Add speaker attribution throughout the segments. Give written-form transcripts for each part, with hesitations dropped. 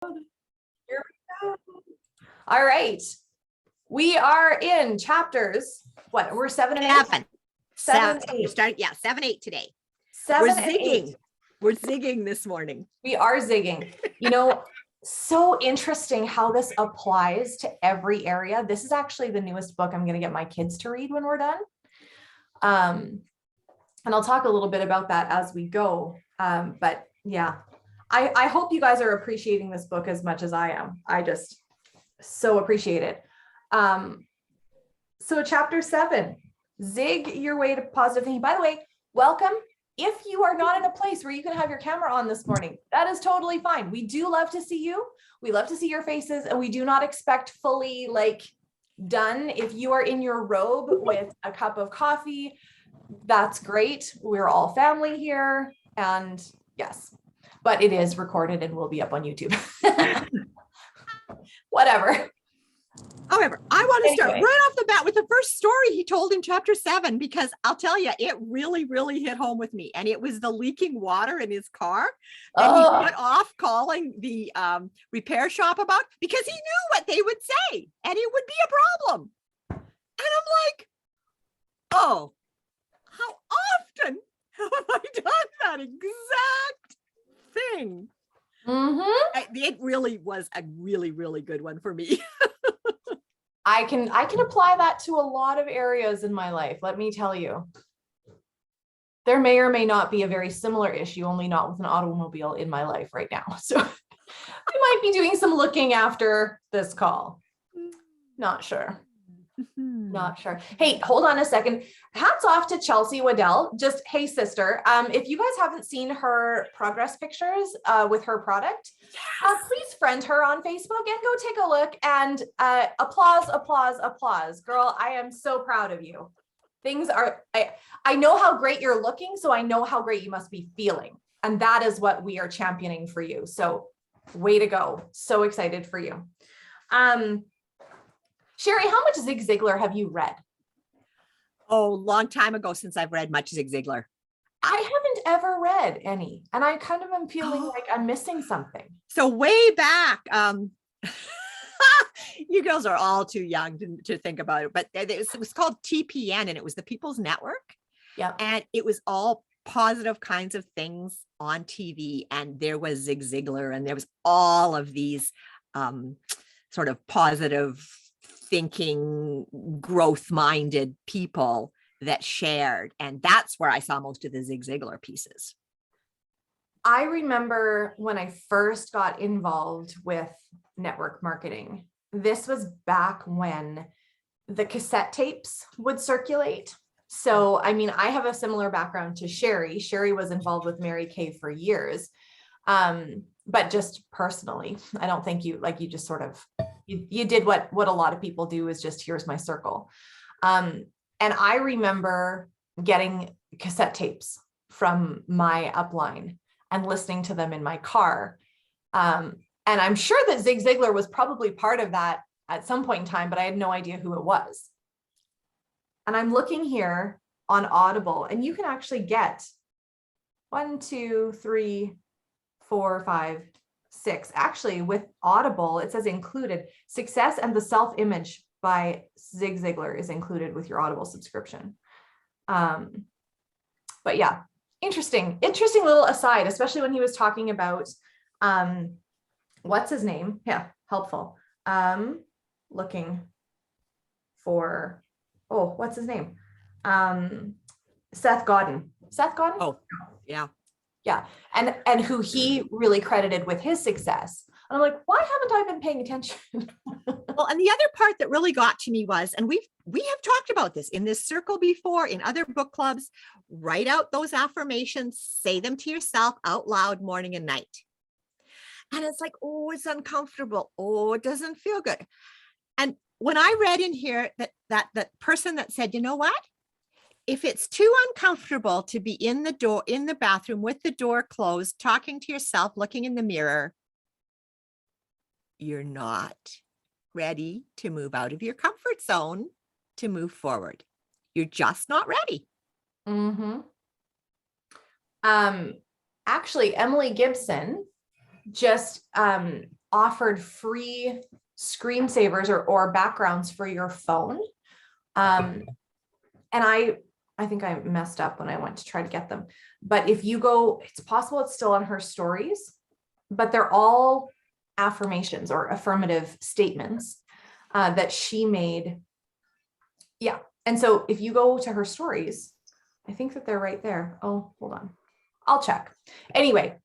Speaker 1: Here we go. All right. We are in chapters. What? We're 7 and 8? 7, 8.
Speaker 2: Starting, 7, 8 today.
Speaker 1: 7
Speaker 2: We're
Speaker 1: and
Speaker 2: zigging.
Speaker 1: 8.
Speaker 2: We're zigging this morning.
Speaker 1: We are zigging. You know, so interesting how this applies to every area. This is actually the newest book I'm going to get my kids to read when we're done. And I'll talk a little bit about that as we go. But yeah, I hope you guys are appreciating this book as much as I am. I just so appreciate it. So chapter 7, zig your way to positive thinking. By the way, welcome. If you are not in a place where you can have your camera on this morning, that is totally fine. We do love to see you. We love to see your faces, and we do not expect fully done. If you are in your robe with a cup of coffee, that's great. We're all family here, and yes, but it is recorded and will be up on YouTube. Whatever.
Speaker 2: However, I want to start right off the bat with the first story he told in chapter 7, because I'll tell you, it really, really hit home with me. And it was the leaking water in his car that he put off calling the repair shop about, because he knew what they would say and it would be a problem. And I'm like, oh, how often have I done that exact thing? It really was a really, really good one for me.
Speaker 1: I can apply that to a lot of areas in my life. Let me tell you, there may or may not be a very similar issue, only not with an automobile in my life right now. So I might be doing some looking after this call. Not sure. Not sure. Hey, hold on a second. Hats off to Chelsea Waddell. Just, hey, sister, if you guys haven't seen her progress pictures with her product, please friend her on Facebook and go take a look, and applause, applause, applause. Girl, I am so proud of you. Things are, I know how great you're looking, so I know how great you must be feeling. And that is what we are championing for you. So way to go. So excited for you. Sherry, how much Zig Ziglar have you read?
Speaker 2: Oh, long time ago since I've read much Zig Ziglar.
Speaker 1: I haven't ever read any, and I kind of am feeling like I'm missing something.
Speaker 2: So way back, you girls are all too young to think about it, but it was called TPN, and it was the People's Network.
Speaker 1: Yeah.
Speaker 2: And it was all positive kinds of things on TV. And there was Zig Ziglar, and there was all of these sort of positive thinking, growth-minded people that shared. And that's where I saw most of the Zig Ziglar pieces.
Speaker 1: I remember when I first got involved with network marketing, this was back when the cassette tapes would circulate. So, I mean, I have a similar background to Sherry. Sherry was involved with Mary Kay for years. But just personally, I don't think you just sort of, you did what a lot of people do, is just, here's my circle. And I remember getting cassette tapes from my upline and listening to them in my car. And I'm sure that Zig Ziglar was probably part of that at some point in time, but I had no idea who it was. And I'm looking here on Audible, and you can actually get 1, 2, 3, 4, 5, 6. Actually, with Audible, it says included. Success and the Self-Image by Zig Ziglar is included with your Audible subscription. But yeah, interesting little aside, especially when he was talking about, what's his name? Yeah, helpful. Looking for, what's his name? Seth Godin. Seth Godin?
Speaker 2: Oh, yeah.
Speaker 1: Yeah. And who he really credited with his success. And I'm like, why haven't I been paying attention?
Speaker 2: Well, and the other part that really got to me was, and we have talked about this in this circle before, in other book clubs, write out those affirmations, say them to yourself out loud morning and night. And it's like, oh, it's uncomfortable. Oh, it doesn't feel good. And when I read in here that person that said, you know what? If it's too uncomfortable to be in the bathroom with the door closed, talking to yourself, looking in the mirror, you're not ready to move out of your comfort zone to move forward. You're just not ready.
Speaker 1: Actually, Emily Gibson just offered free screensavers or backgrounds for your phone. And I think I messed up when I went to try to get them. But if you go, it's possible it's still on her stories, but they're all affirmations or affirmative statements that she made. Yeah. And so if you go to her stories, I think that they're right there. Oh, hold on. I'll check. Anyway,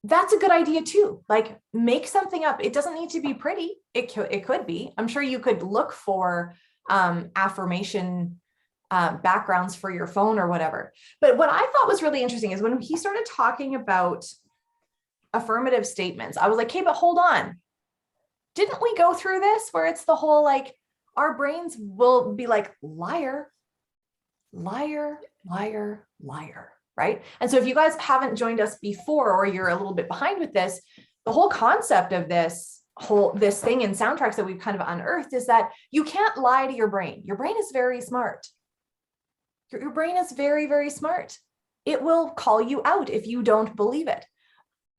Speaker 1: that's a good idea too. Like, make something up. It doesn't need to be pretty. It could be. I'm sure you could look for affirmation backgrounds for your phone or whatever. But what I thought was really interesting is when he started talking about affirmative statements, I was like, okay, but hold on. Didn't we go through this where it's the whole, like, our brains will be like, liar, liar, liar, liar, right? And so if you guys haven't joined us before, or you're a little bit behind with this, the whole concept of this thing in soundtracks that we've kind of unearthed is that you can't lie to your brain. Your brain is very smart. Your brain is very, very smart. It will call you out if you don't believe it.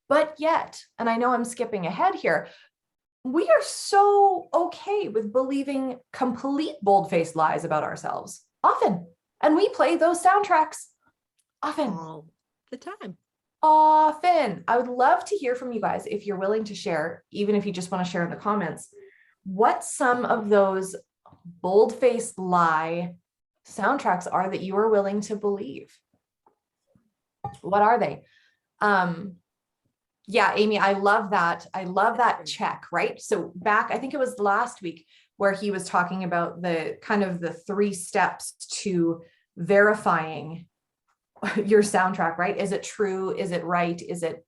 Speaker 1: But yet, and I know I'm skipping ahead here, we are so okay with believing complete bold-faced lies about ourselves often. And we play those soundtracks often.
Speaker 2: All the time.
Speaker 1: Often. I would love to hear from you guys if you're willing to share, even if you just want to share in the comments, what some of those bold-faced lie soundtracks are that you are willing to believe. What are they? Yeah, Amy, I love that. I love that check, right? So back, I think it was last week where he was talking about the kind of the 3 steps to verifying your soundtrack, right? Is it true? Is it right? Is it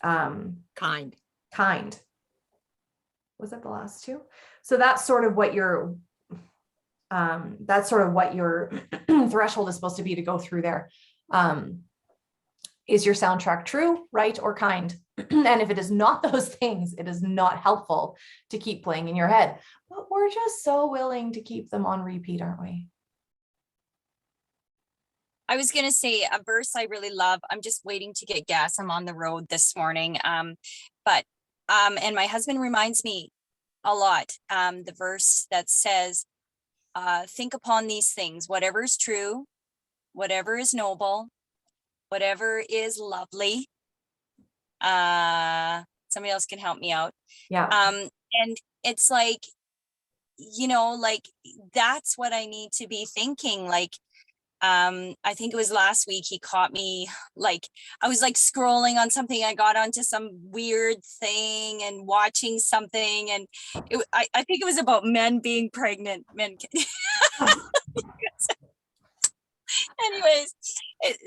Speaker 2: Kind.
Speaker 1: Was that the last 2? So that's sort of what your threshold is supposed to be to go through there. Is your soundtrack true, right, or kind? And if it is not those things, it is not helpful to keep playing in your head. But we're just so willing to keep them on repeat, aren't we?
Speaker 3: I was going to say a verse I really love. I'm just waiting to get gas. I'm on the road this morning. And my husband reminds me a lot, the verse that says, think upon these things, whatever is true, whatever is noble, whatever is lovely. Somebody else can help me out.
Speaker 1: Yeah.
Speaker 3: And it's like, like, that's what I need to be thinking. Like, I think it was last week he caught me, like, I was like scrolling on something. I got onto some weird thing and watching something, and I think it was about men being pregnant. Anyways,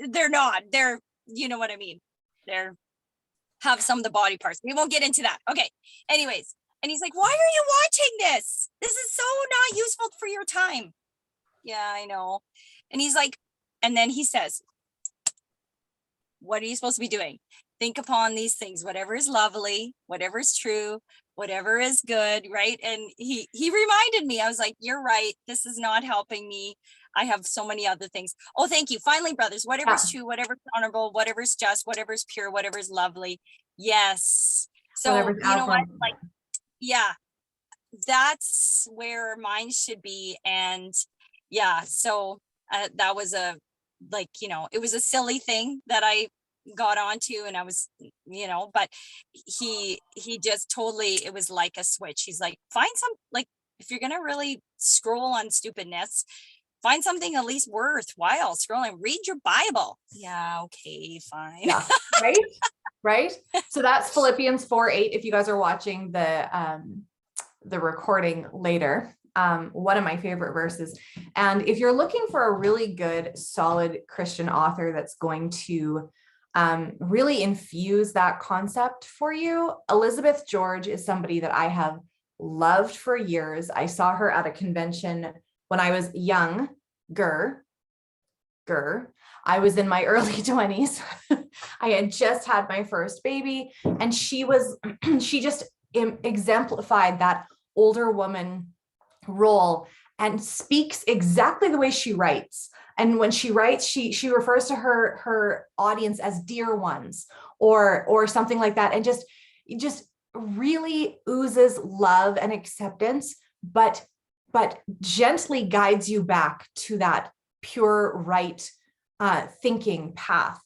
Speaker 3: they're not. They're, you know what I mean? They're have some of the body parts. We won't get into that. Okay. Anyways, and he's like, "Why are you watching this? This is so not useful for your time." Yeah, I know. And he's like, and then he says, what are you supposed to be doing? Think upon these things, whatever is lovely, whatever is true, whatever is good, right? And he reminded me, I was like, you're right. This is not helping me. I have so many other things. Oh, thank you. Finally, brothers, whatever is true, whatever is honorable, whatever is just, whatever is pure, whatever is lovely. Yes. So, you know what? Like, yeah, that's where mine should be. And yeah, so that was it was a silly thing that I got onto, and I was, but he just totally, it was like a switch. He's like, find some, like, if you're gonna really scroll on stupidness, find something at least worthwhile scrolling. Read your Bible. Yeah, okay, fine.
Speaker 1: Yeah, right. So that's Philippians 4:8. If you guys are watching the recording later, one of my favorite verses. And if you're looking for a really good, solid Christian author that's going to really infuse that concept for you, Elizabeth George is somebody that I have loved for years. I saw her at a convention when I was younger. I was in my early 20s. I had just had my first baby, and she just exemplified that older woman role and speaks exactly the way she writes. And when she writes, she refers to her audience as dear ones or something like that. And just really oozes love and acceptance, but gently guides you back to that pure, right thinking path.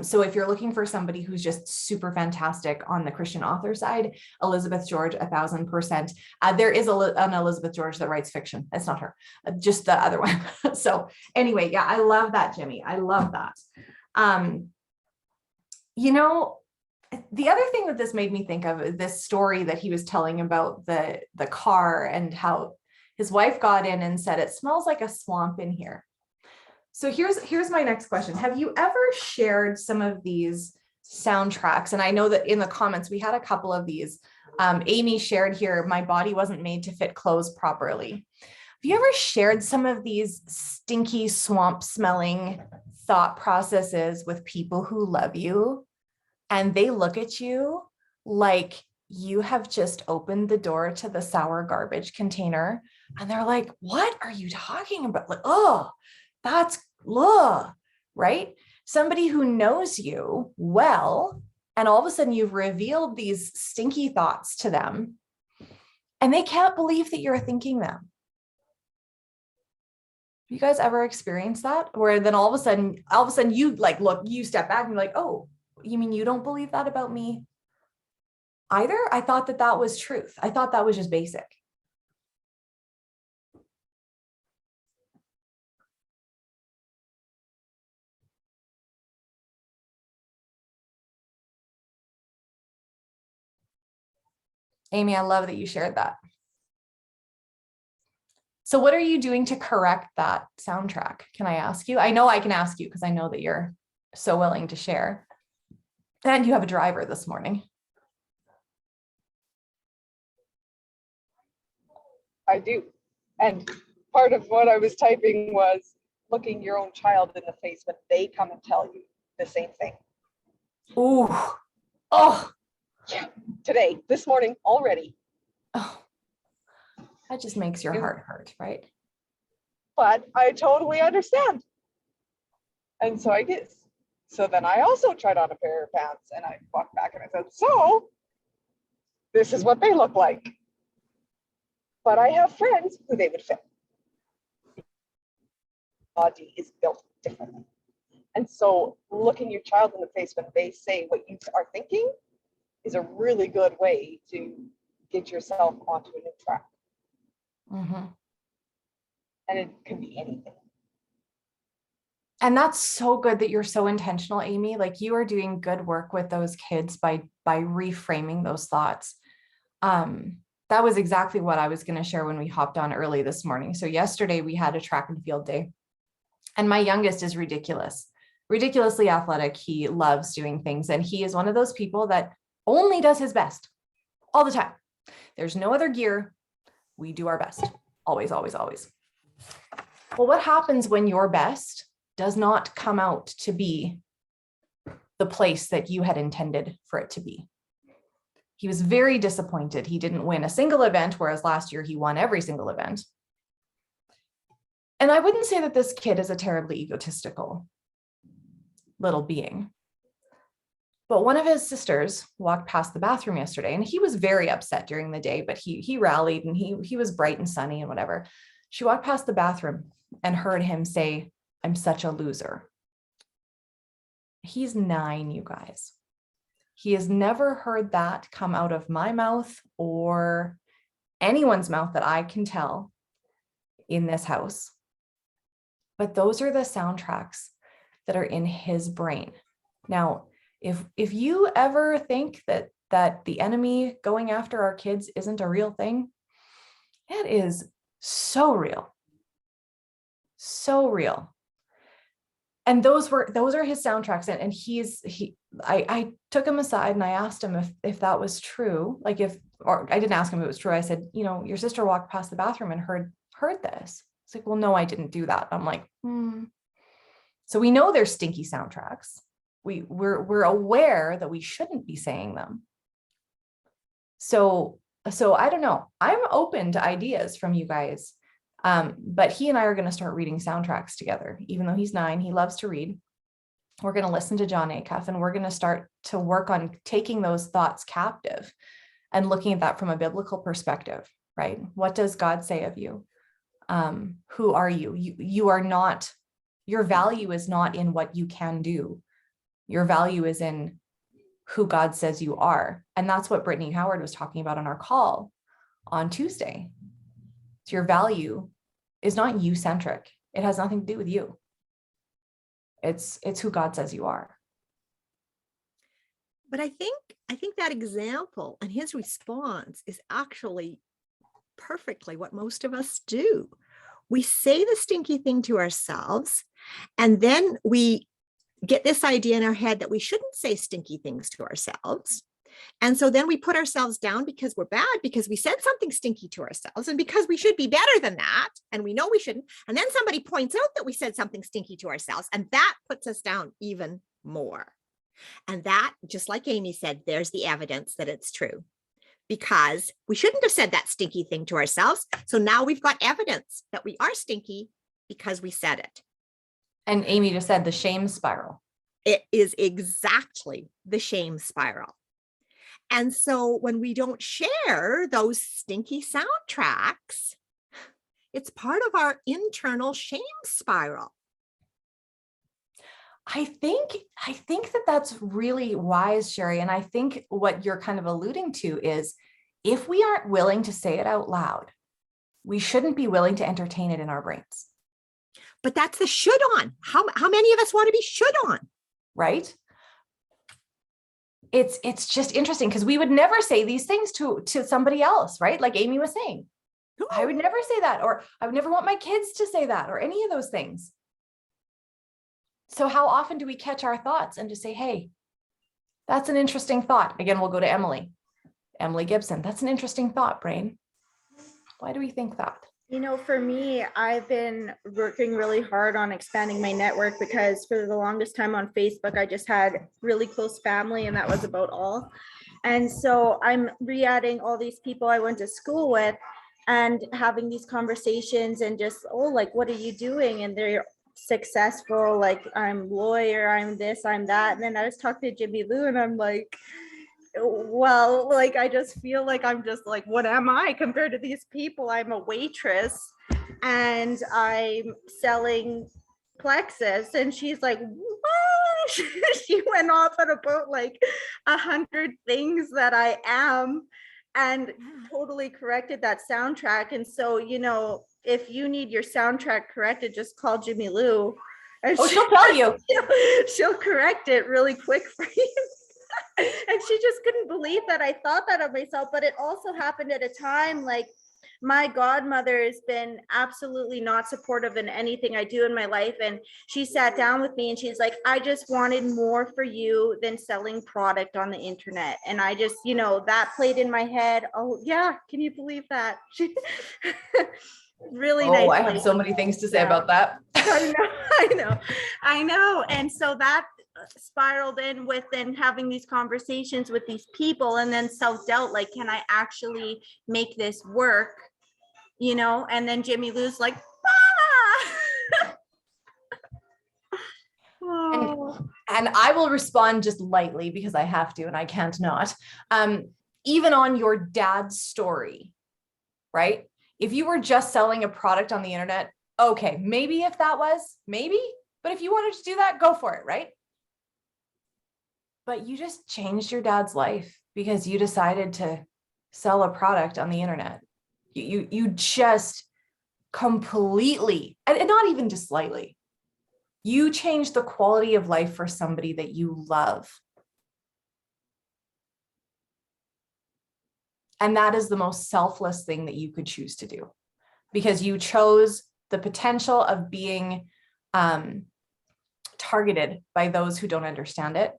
Speaker 1: So if you're looking for somebody who's just super fantastic on the Christian author side, Elizabeth George, 1000%. There is an Elizabeth George that writes fiction. It's not her, just the other one. So anyway, yeah, I love that, Jimmy. I love that. You know, the other thing that this made me think of is this story that he was telling about the car and how his wife got in and said, it smells like a swamp in here. So here's my next question. Have you ever shared some of these soundtracks? And I know that in the comments, we had a couple of these. Amy shared here, my body wasn't made to fit clothes properly. Have you ever shared some of these stinky swamp smelling thought processes with people who love you and they look at you like you have just opened the door to the sour garbage container and they're like, what are you talking about? Like, oh, that's right? Somebody who knows you well, and all of a sudden you've revealed these stinky thoughts to them, and they can't believe that you're thinking them. You guys ever experienced that? Where then all of a sudden you like, look, you step back and you're like, oh, you mean you don't believe that about me either? I thought that was truth. I thought that was just basic. Amy, I love that you shared that. So what are you doing to correct that soundtrack? Can I ask you? I know I can ask you because I know that you're so willing to share. And you have a driver this morning.
Speaker 4: I do. And part of what I was typing was looking your own child in the face when they come and tell you the same thing.
Speaker 1: Ooh. Oh.
Speaker 4: Yeah. Today, this morning already.
Speaker 1: Oh. That just makes your heart hurt, right?
Speaker 4: But I totally understand. And so I did. So then I also tried on a pair of pants and I walked back and I said, so this is what they look like. But I have friends who they would fit. Body is built differently. And so looking your child in the face when they say what you are thinking is a really good way to get yourself onto a new track.
Speaker 1: Mm-hmm.
Speaker 4: And it can be anything.
Speaker 1: And that's so good that you're so intentional, Amy. Like you are doing good work with those kids by reframing those thoughts. That was exactly what I was going to share when we hopped on early this morning. So yesterday we had a track and field day, and my youngest is ridiculously athletic. He loves doing things, and he is one of those people that only does his best all the time. There's no other gear. We do our best. Always, always, always. Well, what happens when your best does not come out to be the place that you had intended for it to be? He was very disappointed. He didn't win a single event, whereas last year he won every single event. And I wouldn't say that this kid is a terribly egotistical little being. But one of his sisters walked past the bathroom yesterday, and he was very upset during the day, but he rallied and he was bright and sunny and whatever. She walked past the bathroom and heard him say, "I'm such a loser." He's 9, you guys. He has never heard that come out of my mouth or anyone's mouth that I can tell in this house. But those are the soundtracks that are in his brain. Now, if you ever think that the enemy going after our kids isn't a real thing, it is so real. So real. And those are his soundtracks. And I took him aside and I asked him if that was true. Or I didn't ask him if it was true. I said, your sister walked past the bathroom and heard this. It's like, well, no, I didn't do that. I'm like, So we know they're stinky soundtracks. We're aware that we shouldn't be saying them. So I don't know. I'm open to ideas from you guys. But he and I are going to start reading soundtracks together. Even though he's 9, he loves to read. We're going to listen to Jon Acuff, and we're going to start to work on taking those thoughts captive and looking at that from a biblical perspective, right? What does God say of you? Who are you? You are not, your value is not in what you can do. Your value is in who God says you are. And that's what Brittany Howard was talking about on our call on Tuesday. So your value is not you-centric. It has nothing to do with you. It's who God says you are.
Speaker 2: But I think that example and his response is actually perfectly what most of us do. We say the stinky thing to ourselves, and then we get this idea in our head that we shouldn't say stinky things to ourselves. And so then we put ourselves down because we're bad, because we said something stinky to ourselves, and because we should be better than that, and we know we shouldn't. And then somebody points out that we said something stinky to ourselves, and that puts us down even more. And that, just like Amy said, there's the evidence that it's true, because we shouldn't have said that stinky thing to ourselves. So now we've got evidence that we are stinky because we said it.
Speaker 1: And Amy just said the shame spiral.
Speaker 2: It is exactly the shame spiral. And so when we don't share those stinky soundtracks, it's part of our internal shame spiral.
Speaker 1: I think that that's really wise, Sherry. And I think what you're kind of alluding to is, if we aren't willing to say it out loud, we shouldn't be willing to entertain it in our brains.
Speaker 2: But that's the should on. How many of us want to be should on?
Speaker 1: Right? It's just interesting, because we would never say these things to somebody else, right? Like Amy was saying, I would never say that, or I would never want my kids to say that, or any of those things. So how often do we catch our thoughts and just say, hey, that's an interesting thought. Again, we'll go to Emily Gibson. That's an interesting thought, brain. Why do we think that?
Speaker 5: You know, for me, I've been working really hard on expanding my network, because for the longest time on Facebook, I just had really close family, and that was about all. And so I'm re-adding all these people I went to school with and having these conversations, and just, oh, like, what are you doing? And they're successful, like, I'm lawyer, I'm this, I'm that. And then I was talking to Jimmy Lou, and I'm like, well, like, I just feel like I'm just like, what am I compared to these people? I'm a waitress and I'm selling Plexus. And she's like, what? She went off on about like 100 things that I am, and totally corrected that soundtrack. And so, you know, if you need your soundtrack corrected, just call Jimmy Lou. And
Speaker 1: she'll tell you.
Speaker 5: She'll correct it really quick for you. And she just couldn't believe that I thought that of myself. But it also happened at a time, like, my godmother has been absolutely not supportive in anything I do in my life. And she sat down with me and she's like, I just wanted more for you than selling product on the internet. And I just, you know, that played in my head. Oh yeah, can you believe that? Really nice.
Speaker 1: I have so many things to say about that.
Speaker 5: I know. And so that spiraled in with then having these conversations with these people, and then self-doubt, like, can I actually make this work? You know, and then Jimmy Lou's like, ah!
Speaker 1: And I will respond just lightly because I have to, and I can't not. Even on your dad's story, right? If you were just selling a product on the internet, okay, maybe if that was, maybe, but if you wanted to do that, go for it, right? But you just changed your dad's life because you decided to sell a product on the internet. You just completely, and not even just slightly, you changed the quality of life for somebody that you love. And that is the most selfless thing that you could choose to do, because you chose the potential of being targeted by those who don't understand it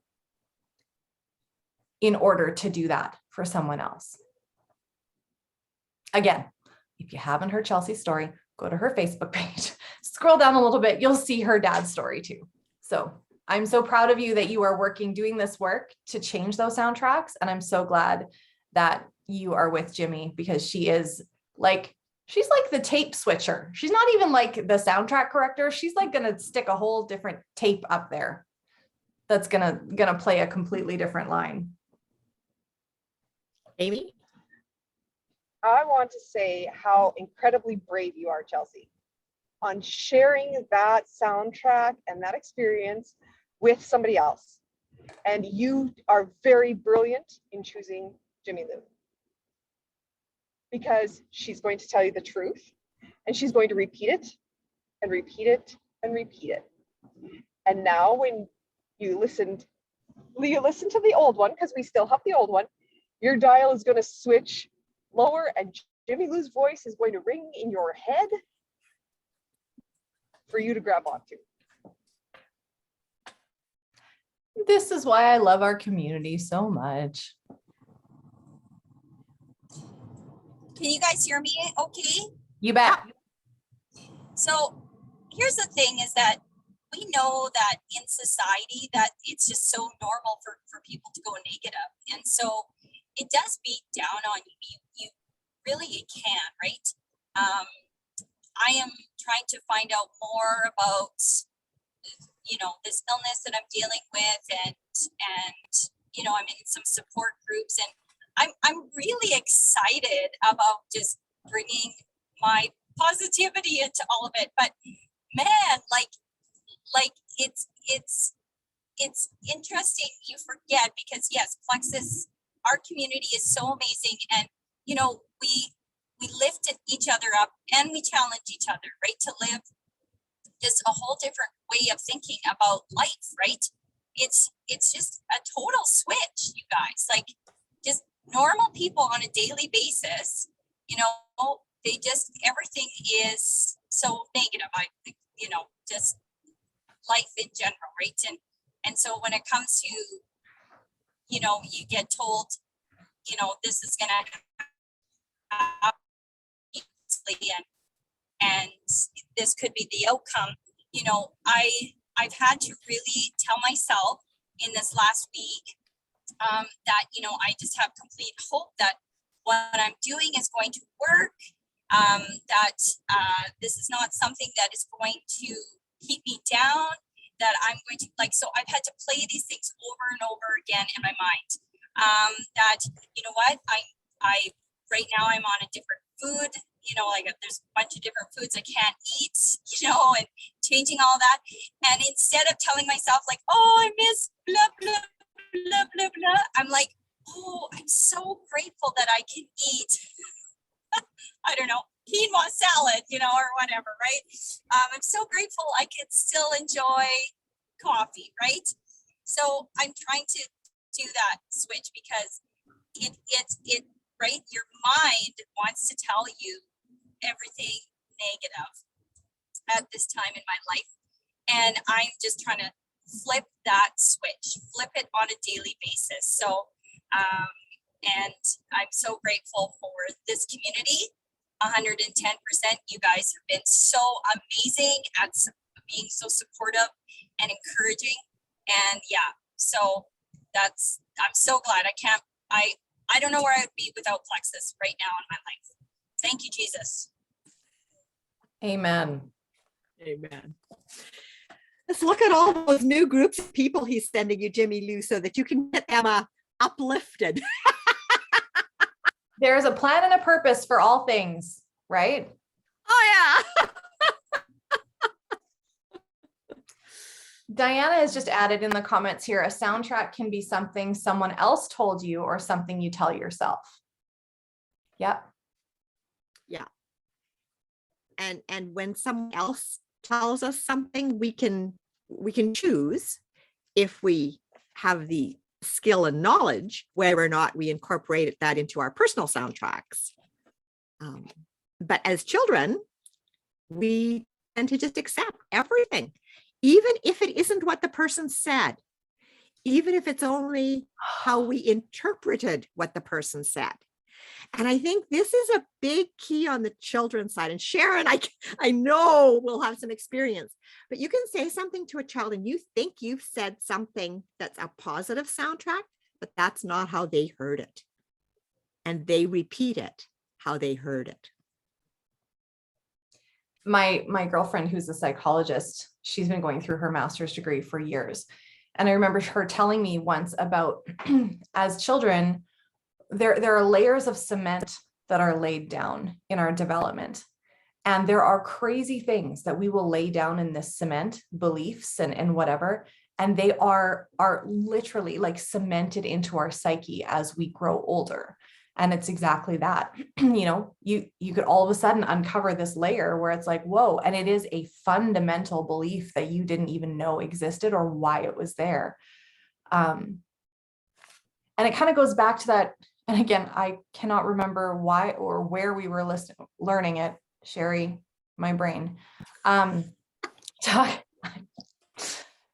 Speaker 1: in order to do that for someone else. Again, if you haven't heard Chelsea's story, go to her Facebook page, scroll down a little bit, you'll see her dad's story too. So I'm so proud of you that you are doing this work to change those soundtracks. And I'm so glad that you are with Jimmy, because she's like the tape switcher. She's not even like the soundtrack corrector. She's like gonna stick a whole different tape up there that's gonna play a completely different line.
Speaker 2: Amy?
Speaker 4: I want to say how incredibly brave you are, Chelsea, on sharing that soundtrack and that experience with somebody else. And you are very brilliant in choosing Jimmy Lou, because she's going to tell you the truth, and she's going to repeat it and repeat it and repeat it. And now when you listen to the old one, because we still have the old one, your dial is going to switch lower and Jimmy Lou's voice is going to ring in your head for you to grab onto.
Speaker 1: This is why I love our community so much.
Speaker 3: Can you guys hear me okay?
Speaker 1: You bet.
Speaker 3: So here's the thing is that we know that in society that it's just so normal for people to go negative. And so it does beat down on you. You really, it can, right? I am trying to find out more about, you know, this illness that I'm dealing with, and you know, I'm in some support groups, and I'm really excited about just bringing my positivity into all of it. But man, like it's interesting. You forget, because yes, Plexus, our community is so amazing, and you know, we lifted each other up and we challenge each other, right, to live just a whole different way of thinking about life, right? It's just a total switch, you guys. Like, just normal people on a daily basis, you know, they just, everything is so negative. I think, you know, just life in general, right? And so when it comes to, you know, you get told, you know, this is gonna happen, and this could be the outcome. You know, I've had to really tell myself in this last week that, you know, I just have complete hope that what I'm doing is going to work, that this is not something that is going to keep me down, that I'm going to, like, so I've had to play these things over and over again in my mind, that, you know what, I right now I'm on a different food, you know, like there's a bunch of different foods I can't eat, you know, and changing all that. And instead of telling myself like, oh, I miss blah, blah, blah, blah, blah, I'm like, oh, I'm so grateful that I can eat, I don't know, quinoa salad, you know, or whatever, right? I'm so grateful I can still enjoy coffee, right? So I'm trying to do that switch, because it right, your mind wants to tell you everything negative at this time in my life, and I'm just trying to flip that switch, flip it on a daily basis. So and I'm so grateful for this community, 110%. You guys have been so amazing at being so supportive and encouraging, and yeah, so that's, I'm so glad. I don't know where I'd be without Plexus right now in my life. Thank you, Jesus.
Speaker 1: Amen.
Speaker 2: Amen. Let's look at all those new groups of people he's sending you, Jimmy Lou, so that you can get them uplifted.
Speaker 1: There's a plan and a purpose for all things, right?
Speaker 2: Oh yeah.
Speaker 1: Diana has just added in the comments here, a soundtrack can be something someone else told you or something you tell yourself. Yep.
Speaker 2: Yeah. And when someone else tells us something, we can choose, if we have the skill and knowledge, whether or not we incorporate that into our personal soundtracks. But as children, we tend to just accept everything, even if it isn't what the person said, even if it's only how we interpreted what the person said. And I think this is a big key on the children's side. And Sharon, I know will have some experience, but you can say something to a child and you think you've said something that's a positive soundtrack, but that's not how they heard it. And they repeat it how they heard it.
Speaker 1: My girlfriend, who's a psychologist, she's been going through her master's degree for years. And I remember her telling me once about, as children, there are layers of cement that are laid down in our development. And there are crazy things that we will lay down in this cement, beliefs and whatever. And they are literally like cemented into our psyche as we grow older. And it's exactly that. You could all of a sudden uncover this layer where it's like, whoa, and it is a fundamental belief that you didn't even know existed or why it was there. And it kind of goes back to that. And again, I cannot remember why or where we were learning it. Sherry, my brain.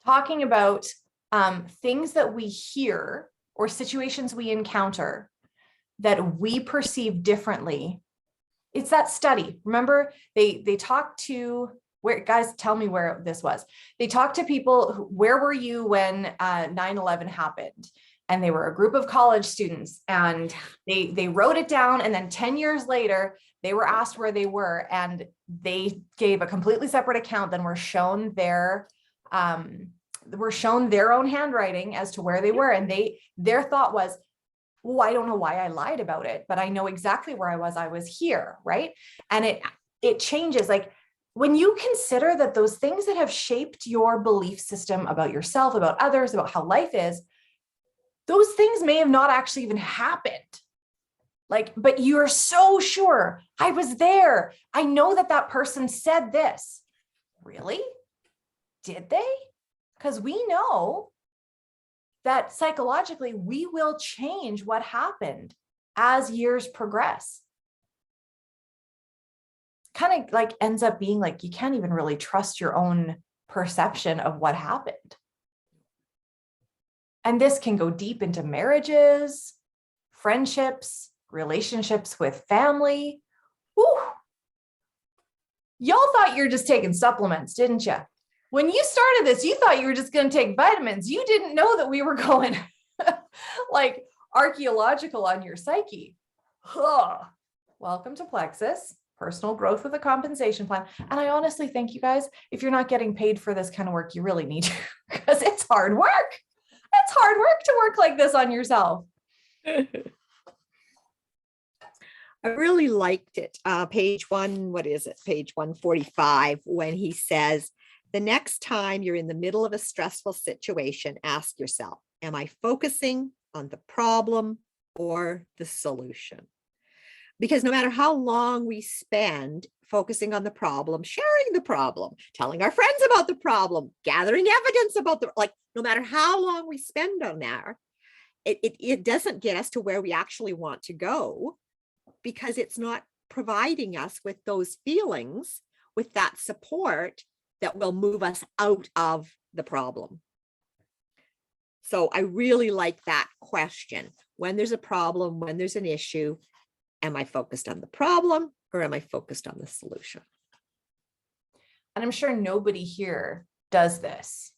Speaker 1: Talking about things that we hear or situations we encounter that we perceive differently. It's that study. Remember, they talked to, where, guys, tell me where this was. They talked to people, where were you when 9/11 happened? And they were a group of college students, and they wrote it down. And then 10 years later, they were asked where they were, and they gave a completely separate account. Then were shown their own handwriting as to where they were. And their thought was, oh, I don't know why I lied about it, but I know exactly where I was here, right? And it changes. Like when you consider that those things that have shaped your belief system about yourself, about others, about how life is, those things may have not actually even happened. Like, but you're so sure, I was there. I know that person said this. Really? Did they? Because we know that psychologically we will change what happened as years progress. Kind of like ends up being like, you can't even really trust your own perception of what happened. And this can go deep into marriages, friendships, relationships with family. Whew. Y'all thought you were just taking supplements, didn't you? When you started this, you thought you were just going to take vitamins. You didn't know that we were going like archaeological on your psyche. Huh. Welcome to Plexus, personal growth with a compensation plan. And I honestly think, you guys, if you're not getting paid for this kind of work, you really need to, because it's hard work. It's hard work to work like this on yourself.
Speaker 2: I really liked it. Page 145, when he says, the next time you're in the middle of a stressful situation, ask yourself, am I focusing on the problem or the solution? Because no matter how long we spend focusing on the problem, sharing the problem, telling our friends about the problem, gathering evidence about no matter how long we spend on that, it doesn't get us to where we actually want to go, because it's not providing us with those feelings, with that support that will move us out of the problem. So I really like that question. When there's a problem, when there's an issue, am I focused on the problem or am I focused on the solution?
Speaker 1: And I'm sure nobody here does this.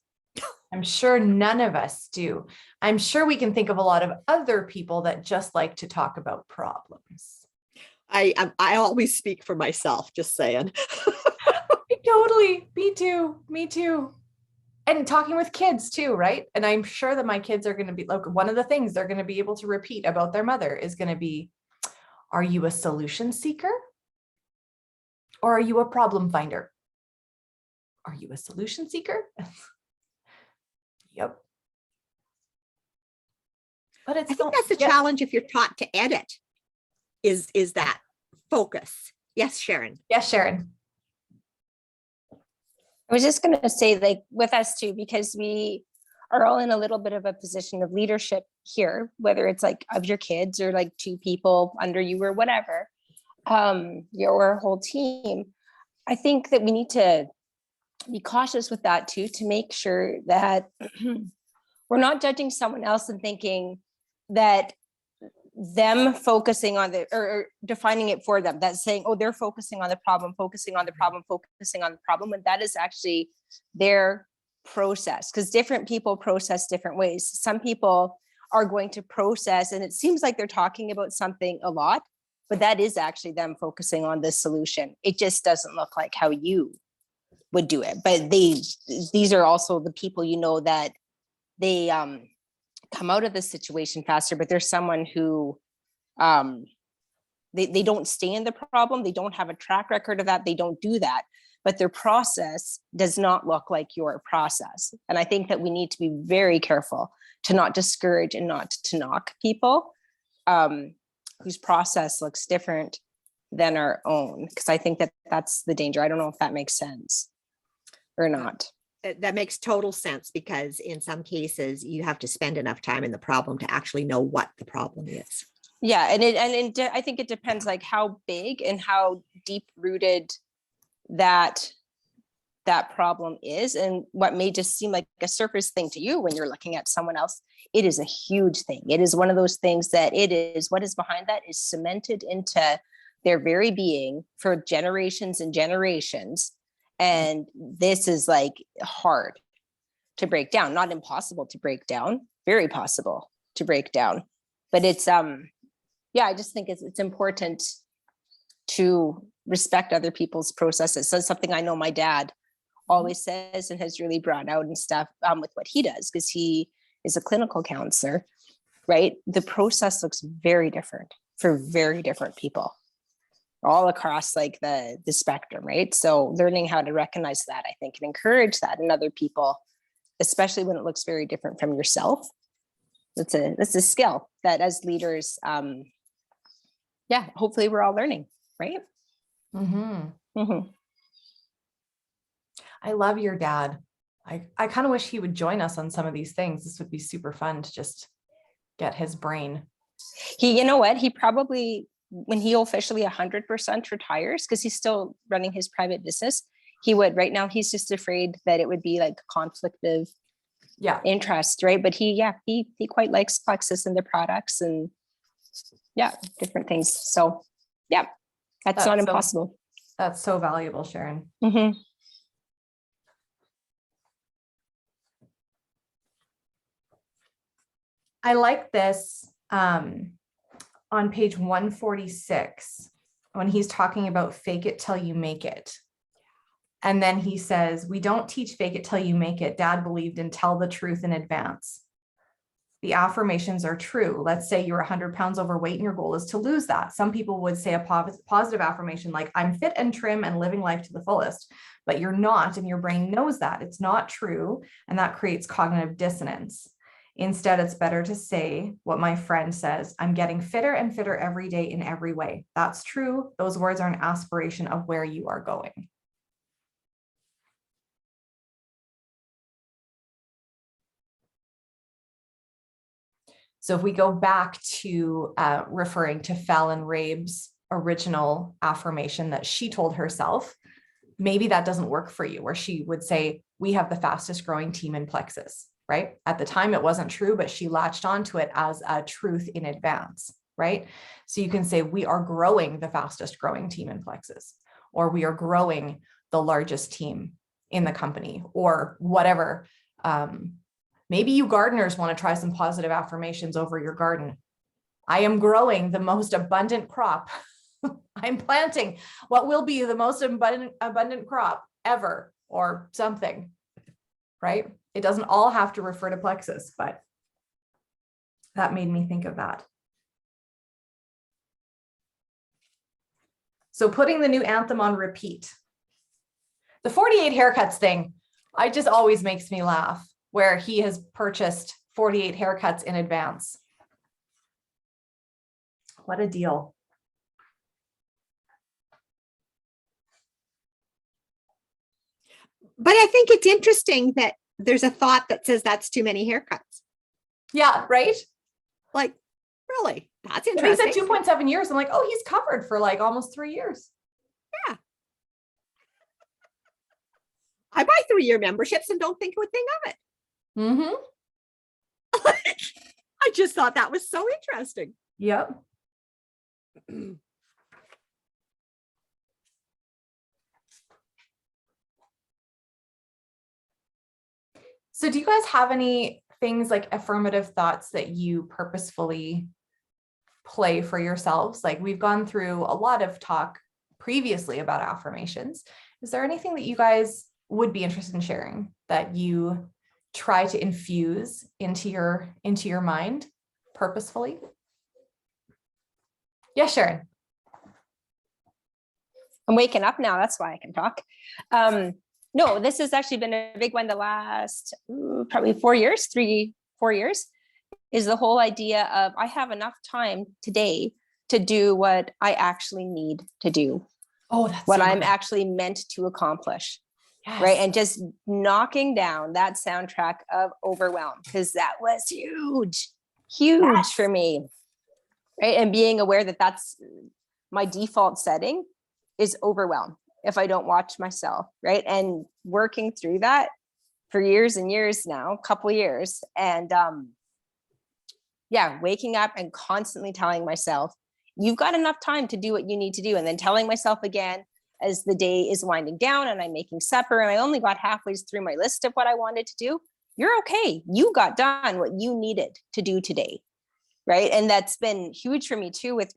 Speaker 1: I'm sure none of us do. I'm sure we can think of a lot of other people that just like to talk about problems.
Speaker 2: I always speak for myself, just saying.
Speaker 1: Totally. Me too. And talking with kids too, right? And I'm sure that my kids are going to be like, one of the things they're going to be able to repeat about their mother is going to be, are you a solution seeker? Or are you a problem finder? Are you a solution seeker? Yep. But it's
Speaker 2: I think that's the challenge if you're taught to edit, is that focus. Yes, Sharon.
Speaker 1: Yes, Sharon.
Speaker 3: I was just going to say, like, with us too, because we are all in a little bit of a position of leadership here, whether it's like of your kids or like 2 people under you or whatever, your whole team. I think that we need to be cautious with that too, to make sure that we're not judging someone else and thinking that them focusing on or defining it for them, that's saying, oh, they're focusing on the problem, when that is actually their process, because different people process different ways. Some people are going to process, and it seems like they're talking about something a lot, but that is actually them focusing on the solution. It just doesn't look like how you would do it. But these are also the people, that they come out of the situation faster, but there's someone who
Speaker 6: They don't stay in the problem. They don't have a track record of that. They don't do that. But their process does not look like your process. And I think that we need to be very careful to not discourage and not to knock people whose process looks different than our own. Because I think that that's the danger. I don't know if that makes sense or not.
Speaker 2: That makes total sense, because in some cases you have to spend enough time in the problem to actually know what the problem is.
Speaker 6: Yeah, and I think it depends like how big and how deep rooted that problem is, and what may just seem like a surface thing to you when you're looking at someone else, it is a huge thing. It is one of those things that it is, what is behind that is cemented into their very being for generations and generations. And this is like hard to break down, not impossible to break down, very possible to break down. But it's yeah, I just think it's important to respect other people's processes. So it's something I know my dad always says and has really brought out and stuff with what he does, because he is a clinical counselor, right? The process looks very different for very different people all across like the spectrum, right? So learning how to recognize that, I think, and encourage that in other people, especially when it looks very different from yourself. That's a skill that as leaders, yeah, hopefully we're all learning, right?
Speaker 1: I love your dad. I kind of wish he would join us on some of these things. This would be super fun to just get his brain.
Speaker 6: He, you know what, he probably, when he officially 100% retires, because he's still running his private business, he would. Right now he's just afraid that it would be like conflict of interest, right? But he quite likes Plexus and their products and different things. So yeah, that's not impossible.
Speaker 1: That's so valuable, Sharon. I like this on page 146 when he's talking about fake it till you make it. And then he says, we don't teach fake it till you make it. Dad believed in tell the truth in advance. The affirmations are true. Let's say you're 100 pounds overweight and your goal is to lose that. Some people would say a positive affirmation like, I'm fit and trim and living life to the fullest, but you're not, and your brain knows that it's not true. And that creates cognitive dissonance. Instead, it's better to say what my friend says, I'm getting fitter and fitter every day in every way. That's true. Those words are an aspiration of where you are going. So if we go back to referring to Fallon Rabe's original affirmation that she told herself, maybe that doesn't work for you, where she would say, we have the fastest growing team in Plexus, right? At the time, it wasn't true, but she latched onto it as a truth in advance, right? So you can say, we are growing the fastest growing team in Plexus, or we are growing the largest team in the company, or whatever. Maybe you gardeners want to try some positive affirmations over your garden. I am growing the most abundant crop. I'm planting what will be the most abundant crop ever, or something, right? It doesn't all have to refer to Plexus, but that made me think of that. So putting the new anthem on repeat. The 48 haircuts thing, I just always makes me laugh, where he has purchased 48 haircuts in advance. What a deal.
Speaker 2: But I think it's interesting that there's a thought that says that's too many haircuts.
Speaker 1: Yeah, right?
Speaker 2: Like, really? That's
Speaker 1: He
Speaker 2: interesting.
Speaker 1: said 2.7 years. I'm like, oh, he's covered for like almost 3 years.
Speaker 2: Yeah. I buy 3-year memberships and don't think a thing of it. I just thought that was so interesting.
Speaker 1: Yep. So do you guys have any things like affirmative thoughts that you purposefully play for yourselves? Like we've gone through a lot of talk previously about affirmations. Is there anything that you guys would be interested in sharing that you try to infuse into your mind purposefully? Yeah, Sharon.
Speaker 6: I'm waking up now. That's why I can talk. No, this has actually been a big one the last probably 4 years, 4 years, is the whole idea of I have enough time today to do what I actually need to do,
Speaker 1: Oh, that's
Speaker 6: what
Speaker 1: so
Speaker 6: I'm
Speaker 1: good.
Speaker 6: actually meant to accomplish.
Speaker 1: Yes.
Speaker 6: Right. And just knocking down that soundtrack of overwhelm, because that was huge for me. Right. And being aware that that's my default setting is overwhelm if I don't watch myself. Right. And working through that for years and years now, a couple years. And waking up and constantly telling myself, you've got enough time to do what you need to do. And then telling myself again, as the day is winding down and I'm making supper and I only got halfway through my list of what I wanted to do, you're okay. You got done what you needed to do today. Right. And that's been huge for me too with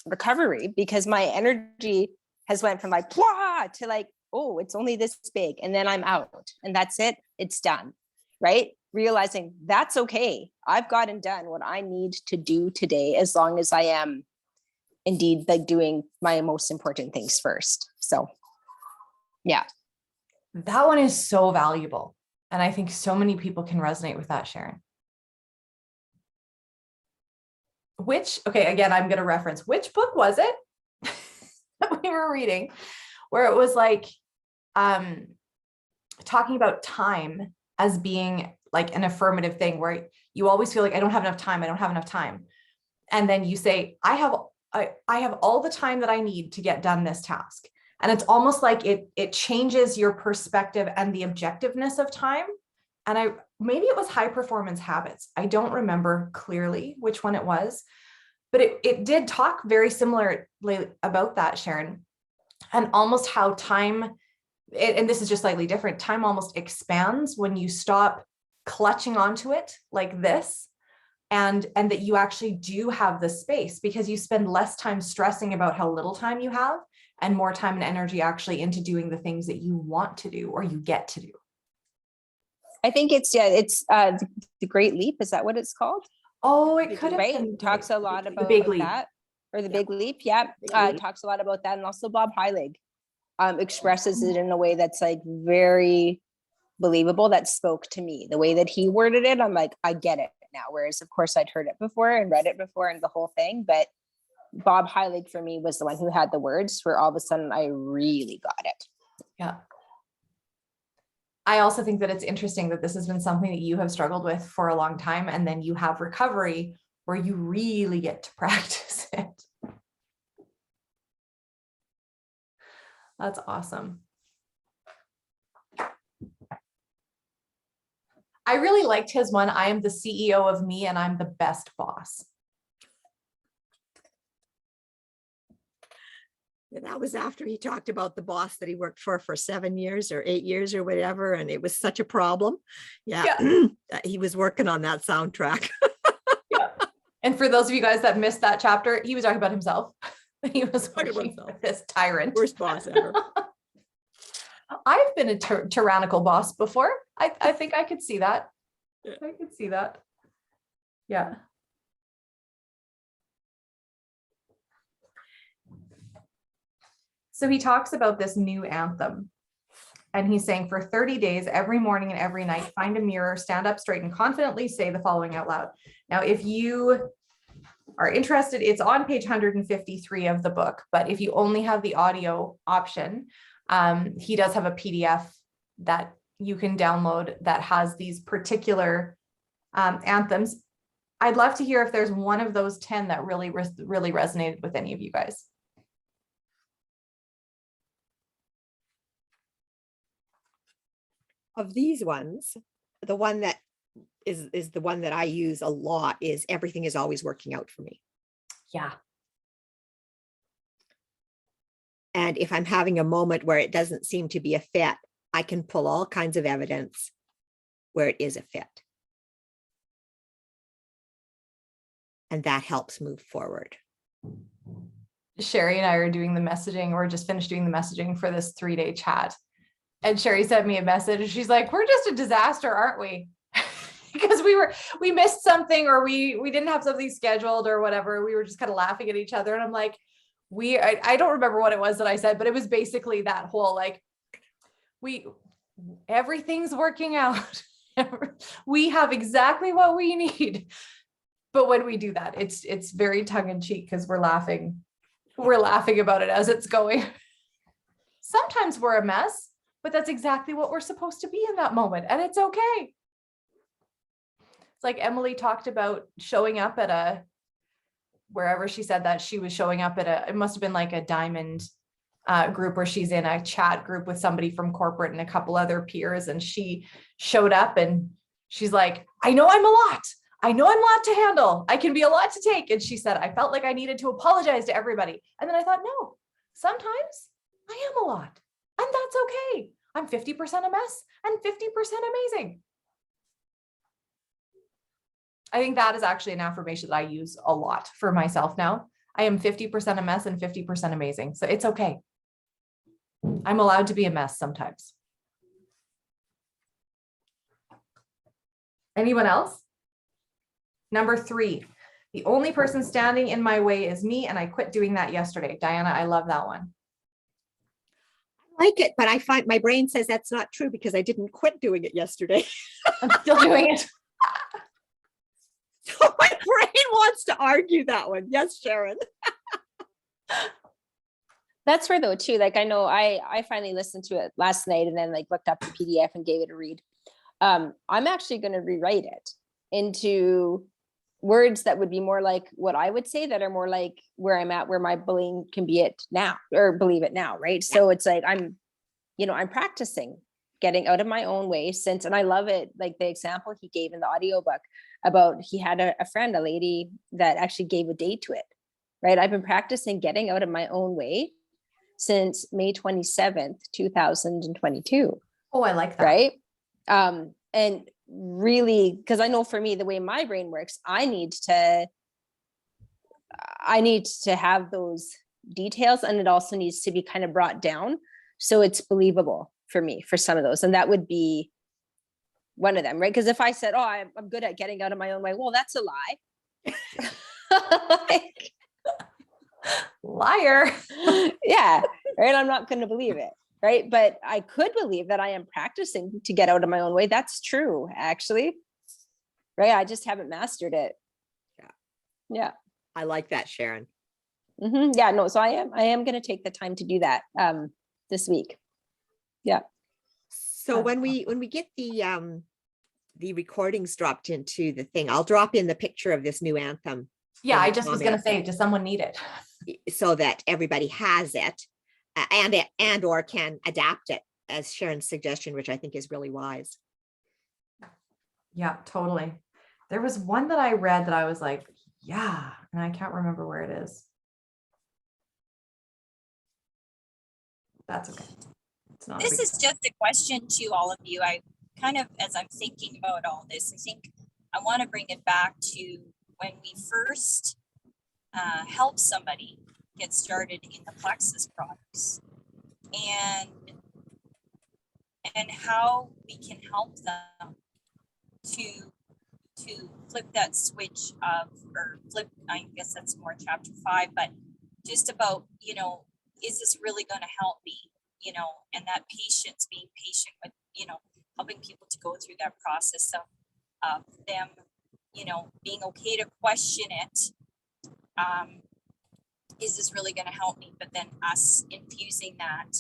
Speaker 6: recovery, because my energy has went from like, blah, to like, oh, it's only this big. And then I'm out and that's it. It's done. Right. Realizing that's okay. I've gotten done what I need to do today, as long as I am indeed like doing my most important things first. So yeah.
Speaker 1: That one is so valuable. And I think so many people can resonate with that, Sharon. Okay, again, I'm going to reference, which book was it that we were reading, where it was like talking about time as being like an affirmative thing, where you always feel like I don't have enough time. And then you say, I have all the time that I need to get done this task. And it's almost like it changes your perspective and the objectiveness of time. And maybe it was High Performance Habits. I don't remember clearly which one it was, but it did talk very similarly about that, Sharon, and almost how time, and this is just slightly different, time almost expands when you stop clutching onto it like this. And that you actually do have the space, because you spend less time stressing about how little time you have and more time and energy actually into doing the things that you want to do or you get to do.
Speaker 6: I think it's the Great Leap. Is that what it's called?
Speaker 1: Oh, it could have
Speaker 6: right?
Speaker 1: been.
Speaker 6: Talks a lot about
Speaker 1: Big Leap.
Speaker 6: that, or the Big Leap. Yeah, talks a lot about that, and also Bob Heilig expresses it in a way that's like very believable. That spoke to me. The way that he worded it, I'm like, I get it now. Whereas, of course, I'd heard it before and read it before and the whole thing, but Bob Heilig for me was the one who had the words where all of a sudden I really got it.
Speaker 1: Yeah. I also think that it's interesting that this has been something that you have struggled with for a long time, and then you have recovery where you really get to practice it. That's awesome. I really liked his one. I am the CEO of me and I'm the best boss.
Speaker 2: And that was after he talked about the boss that he worked for 7 years or 8 years or whatever. And it was such a problem. Yeah. He was working on that soundtrack.
Speaker 1: Yeah. And for those of you guys that missed that chapter, he was talking about himself. He was working with this tyrant.
Speaker 2: Worst boss ever.
Speaker 1: I've been a tyrannical boss before. I think I could see that. I could see that. Yeah. So he talks about this new anthem. And he's saying, for 30 days, every morning and every night, find a mirror, stand up straight, and confidently say the following out loud. Now, if you are interested, it's on page 153 of the book. But if you only have the audio option, he does have a PDF that you can download that has these particular anthems. I'd love to hear if there's one of those 10 that really resonated with any of you guys.
Speaker 2: Of these ones, the one that is the one that I use a lot is everything is always working out for me.
Speaker 1: Yeah.
Speaker 2: And if I'm having a moment where it doesn't seem to be a fit, I can pull all kinds of evidence where it is a fit. And that helps move forward.
Speaker 1: Sherry and I are doing the messaging, or just finished doing the messaging for this 3-day chat. And Sherry sent me a message and she's like, we're just a disaster, aren't we? Because we missed something, or we didn't have something scheduled or whatever. We were just kind of laughing at each other. And I'm like, I don't remember what it was that I said, but it was basically that whole like, everything's working out. We have exactly what we need. But when we do that, it's very tongue in cheek because we're laughing about it as it's going. Sometimes we're a mess, but that's exactly what we're supposed to be in that moment. And it's okay. It's like Emily talked about showing up at wherever she said that she was showing up at it must have been like a diamond group where she's in a chat group with somebody from corporate and a couple other peers. And she showed up and she's like, I know I'm a lot. I know I'm a lot to handle. I can be a lot to take. And she said, I felt like I needed to apologize to everybody. And then I thought, no, sometimes I am a lot and that's okay. I'm 50% a mess and 50% amazing. I think that is actually an affirmation that I use a lot for myself now. I am 50% a mess and 50% amazing. So it's okay. I'm allowed to be a mess sometimes. Anyone else? Number 3, the only person standing in my way is me, and I quit doing that yesterday. Diana, I love that one.
Speaker 2: I like it, but I find my brain says that's not true because I didn't quit doing it yesterday.
Speaker 1: I'm still doing it.
Speaker 2: So my brain wants to argue that one. Yes, Sharon.
Speaker 6: That's where though too, like I know I finally listened to it last night and then like looked up the PDF and gave it a read. I'm actually going to rewrite it into words that would be more like what I would say, that are more like where I'm at, where my bullying can be it now, or believe it now. Right. So it's like, I'm practicing getting out of my own way since, and I love it. Like the example he gave in the audiobook about, he had a friend, a lady that actually gave a date to it. Right. I've been practicing getting out of my own way since May 27th, 2022.
Speaker 1: Oh, I like that.
Speaker 6: Right. And really, because I know for me, the way my brain works, I need to have those details, and it also needs to be kind of brought down so it's believable for me for some of those. And that would be one of them, right? Because if I said, oh, I'm good at getting out of my own way, well, that's a lie. Like,
Speaker 1: liar.
Speaker 6: Yeah, right. I'm not going to believe it. Right. But I could believe that I am practicing to get out of my own way. That's true, actually. Right. I just haven't mastered it.
Speaker 2: Yeah.
Speaker 6: Yeah.
Speaker 2: I like that, Sharon.
Speaker 6: Yeah, no. So I am going to take the time to do that this week. Yeah.
Speaker 2: So when we get the recordings dropped into the thing, I'll drop in the picture of this new anthem.
Speaker 1: Yeah, I just was going to say, does someone need it?
Speaker 2: So that everybody has it. And or can adapt it, as Sharon's suggestion, which I think is really wise.
Speaker 1: Yeah, totally. There was one that I read that I was like, yeah, and I can't remember where it is. That's okay. It's not.
Speaker 3: This is just a question to all of you. I kind of, as I'm thinking about all this, I think I want to bring it back to when we first help somebody get started in the Plexus products, and how we can help them to flip that switch of, or flip, I guess that's more chapter 5, but just about, is this really going to help me, and that patience, being patient with, helping people to go through that process of them, being okay to question it. Is this really going to help me? But then us infusing that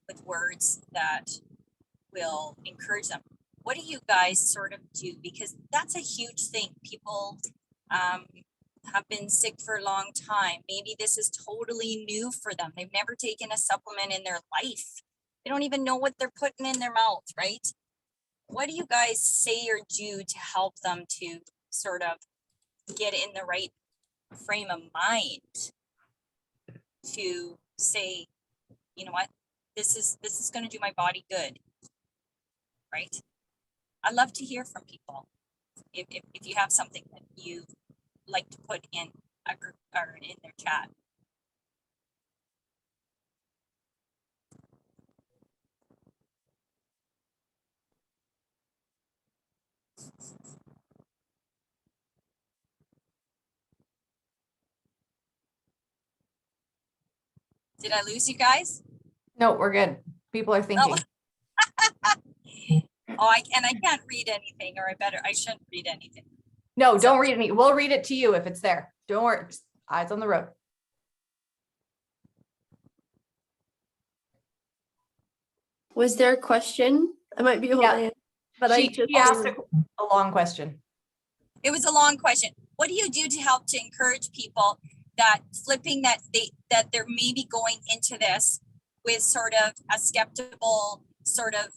Speaker 3: with words that will encourage them. What do you guys sort of do? Because that's a huge thing. People have been sick for a long time. Maybe this is totally new for them. They've never taken a supplement in their life. They don't even know what they're putting in their mouth, right? What do you guys say or do to help them to sort of get in the right frame of mind to say, you know what, this is going to do my body good, right? I'd love to hear from people if you have something that you like to put in a group or in their chat. Did I lose you guys?
Speaker 1: No, we're good. People are thinking.
Speaker 3: Oh, I can't read anything, or I shouldn't read anything.
Speaker 1: No, don't read me. We'll read it to you if it's there. Don't worry. Just eyes on the road.
Speaker 7: Was there a question? I might be able
Speaker 1: Yeah.
Speaker 7: to answer, but I
Speaker 1: She
Speaker 7: just
Speaker 1: asked a long question.
Speaker 3: It was a long question. What do you do to help to encourage people that flipping that they're maybe going into this with sort of a skeptical sort of,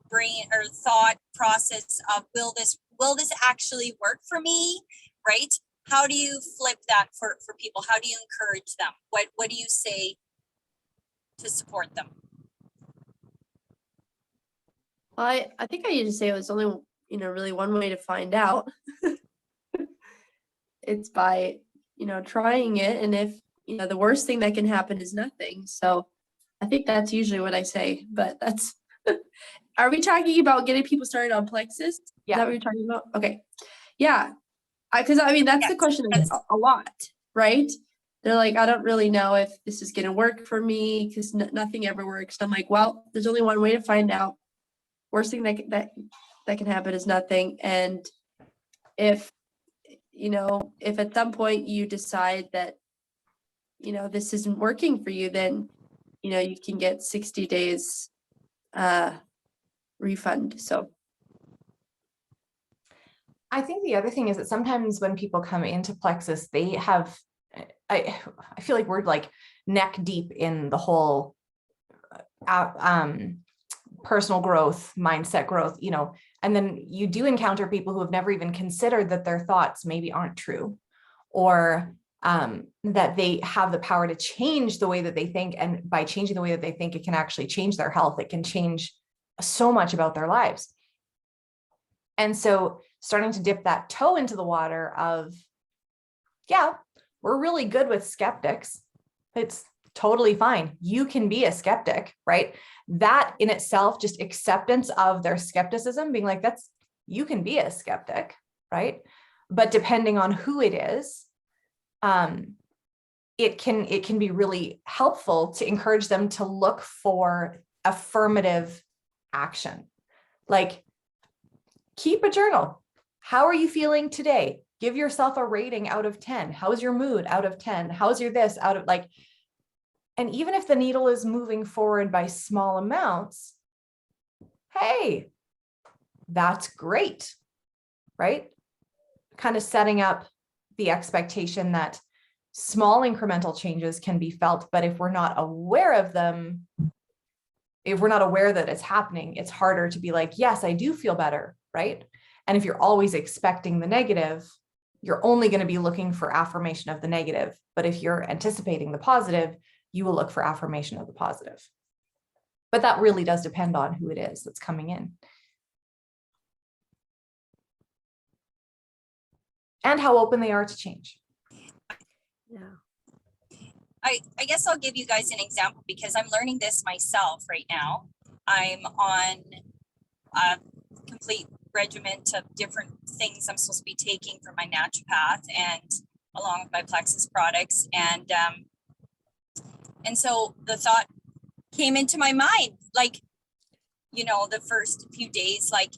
Speaker 3: brain or thought process of will this actually work for me, right? How do you flip that for people? How do you encourage them? What do you say to support them?
Speaker 7: I think I used to say it was only, really one way to find out. It's by, trying it. And if, the worst thing that can happen is nothing. So I think that's usually what I say, but that's, are we talking about getting people started on Plexus? Is
Speaker 1: Yeah.
Speaker 7: that what you're talking about? Okay. Yeah. That's
Speaker 3: Yes,
Speaker 7: the question
Speaker 3: that's-
Speaker 7: a lot, right? They're like, I don't really know if this is going to work for me because nothing ever works. And I'm like, well, there's only one way to find out. Worst thing that can happen is nothing. And if at some point you decide that, this isn't working for you, then, you can get 60 days refund. So
Speaker 1: I think the other thing is that sometimes when people come into Plexus, they have, I feel like we're like neck deep in the whole personal growth, mindset growth, and then you do encounter people who have never even considered that their thoughts maybe aren't true, or that they have the power to change the way that they think. And by changing the way that they think, it can actually change their health. It can change so much about their lives. And so starting to dip that toe into the water of, yeah, we're really good with skeptics. It's totally fine. You can be a skeptic, right? That in itself, just acceptance of their skepticism, being like, you can be a skeptic, right? But depending on who it is, it can be really helpful to encourage them to look for affirmative action. Like, keep a journal. How are you feeling today? Give yourself a rating out of 10. How's your mood out of 10? How's your this out of like, and even if the needle is moving forward by small amounts, hey, that's great, right? Kind of setting up the expectation that small incremental changes can be felt, but if we're not aware of them, if we're not aware that it's happening, it's harder to be like, yes, I do feel better, right? And if you're always expecting the negative, you're only going to be looking for affirmation of the negative. But if you're anticipating the positive, you will look for affirmation of the positive. But that really does depend on who it is that's coming in. And how open they are to change.
Speaker 7: yeah.
Speaker 3: I guess I'll give you guys an example because I'm learning this myself right now. I'm on a complete regiment of different things I'm supposed to be taking for my naturopath and along with my Plexus products. And so the thought came into my mind, like, the first few days, like,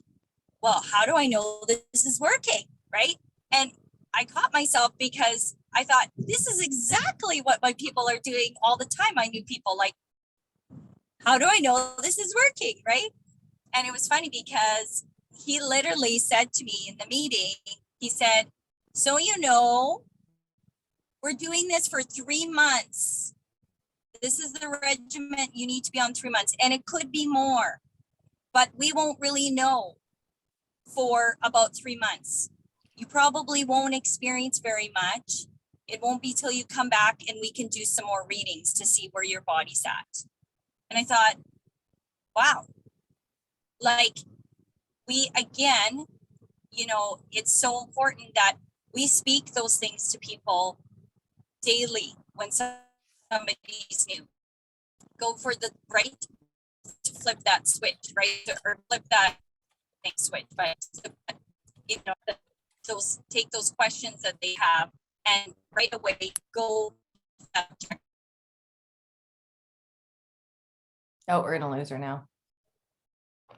Speaker 3: well, how do I know this is working? Right. And I caught myself because I thought, this is exactly what my people are doing all the time. I knew people like, how do I know this is working? Right. And it was funny because he literally said to me in the meeting, he said, so, we're doing this for 3 months. This is the regiment you need to be on 3 months. And it could be more, but we won't really know for about 3 months. You probably won't experience very much. It won't be till you come back and we can do some more readings to see where your body's at. And I thought, wow, like we, again, it's so important that we speak those things to people daily when somebody's new. Go for the right to flip that switch, right? Or flip that switch, but take those questions that they have and right away go check
Speaker 1: Oh, we're gonna lose her now.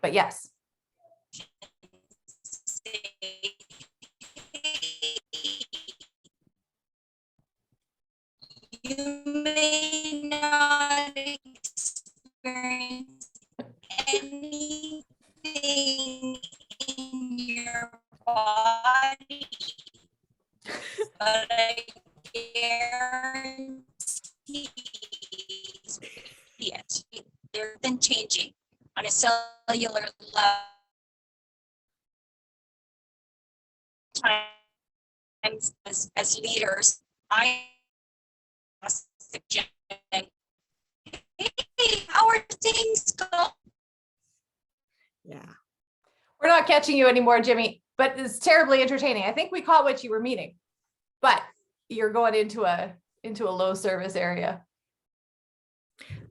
Speaker 1: But yes.
Speaker 3: You may not experience anything in your body, but I guarantee it. They've been changing on a cellular level. Times as leaders, I suggest, hey, how are things going?
Speaker 2: Yeah.
Speaker 1: We're not catching you anymore, Jimmy, but it's terribly entertaining. I think we caught what you were meaning, but you're going into a low service area.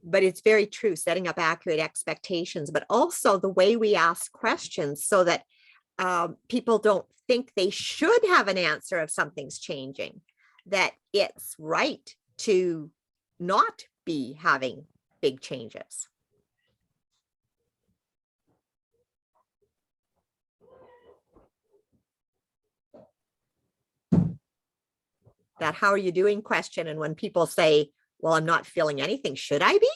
Speaker 2: But it's very true, setting up accurate expectations, but also the way we ask questions so that people don't think they should have an answer if something's changing, that it's right to not be having big changes. That how are you doing question. And when people say, well, I'm not feeling anything, should I be?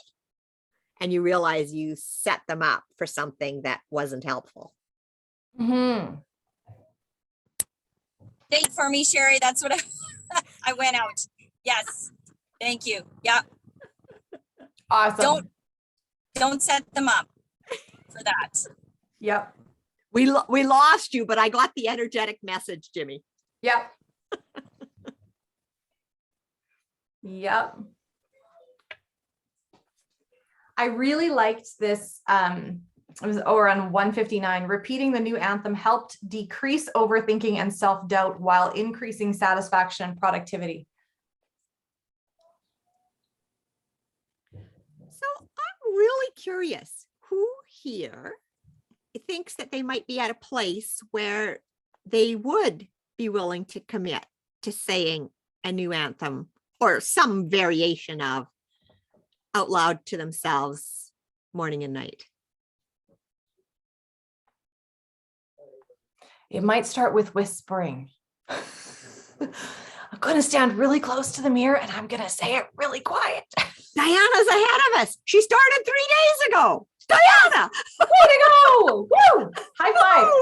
Speaker 2: And you realize you set them up for something that wasn't helpful.
Speaker 1: Mm-hmm.
Speaker 3: Thank you for me, Sherry. That's what I went out. Yes. Thank you. Yeah.
Speaker 1: Awesome.
Speaker 3: Don't set them up for that.
Speaker 1: Yep.
Speaker 2: We lost you, but I got the energetic message, Jimmy.
Speaker 1: Yep. Yep. I really liked this. It was over on 159. Repeating the new anthem helped decrease overthinking and self-doubt while increasing satisfaction and productivity.
Speaker 2: So I'm really curious, who here thinks that they might be at a place where they would be willing to commit to saying a new anthem or some variation of out loud to themselves morning and night?
Speaker 1: It might start with whispering. I'm going to stand really close to the mirror and I'm going to say it really quiet.
Speaker 2: Diana's ahead of us. She started 3 days ago. Diana!
Speaker 1: Way to go! Woo! High five.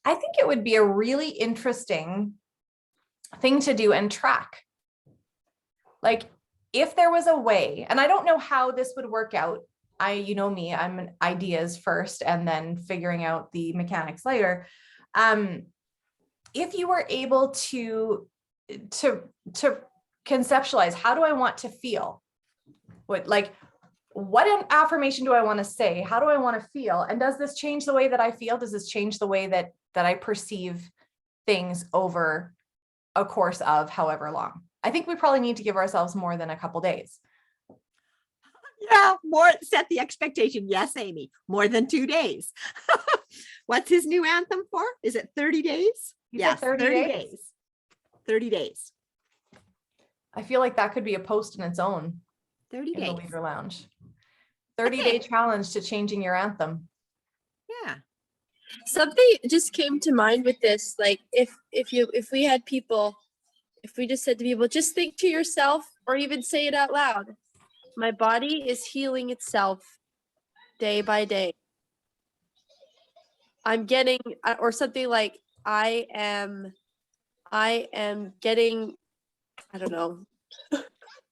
Speaker 1: I think it would be a really interesting thing to do and track. Like if there was a way, and I don't know how this would work out. You know me, I'm an ideas first and then figuring out the mechanics later. If you were able to conceptualize, how do I want to feel? What an affirmation do I want to say? How do I want to feel? And does this change the way that I feel? Does this change the way that I perceive things over a course of however long? I think we probably need to give ourselves more than a couple days.
Speaker 2: Yeah, more set the expectation. Yes, Amy, more than 2 days. What's his new anthem for? Is it 30 days?
Speaker 1: Yes, 30 days.
Speaker 2: 30 days.
Speaker 1: I feel like that could be a post in its own
Speaker 2: 30
Speaker 1: in the
Speaker 2: days.
Speaker 1: Leader Lounge. 30-day challenge to changing your anthem.
Speaker 2: Yeah.
Speaker 7: Something just came to mind with this. Like if we had people, if we just said to people, just think to yourself or even say it out loud. My body is healing itself day by day. I'm getting, or something like I am getting, I don't know.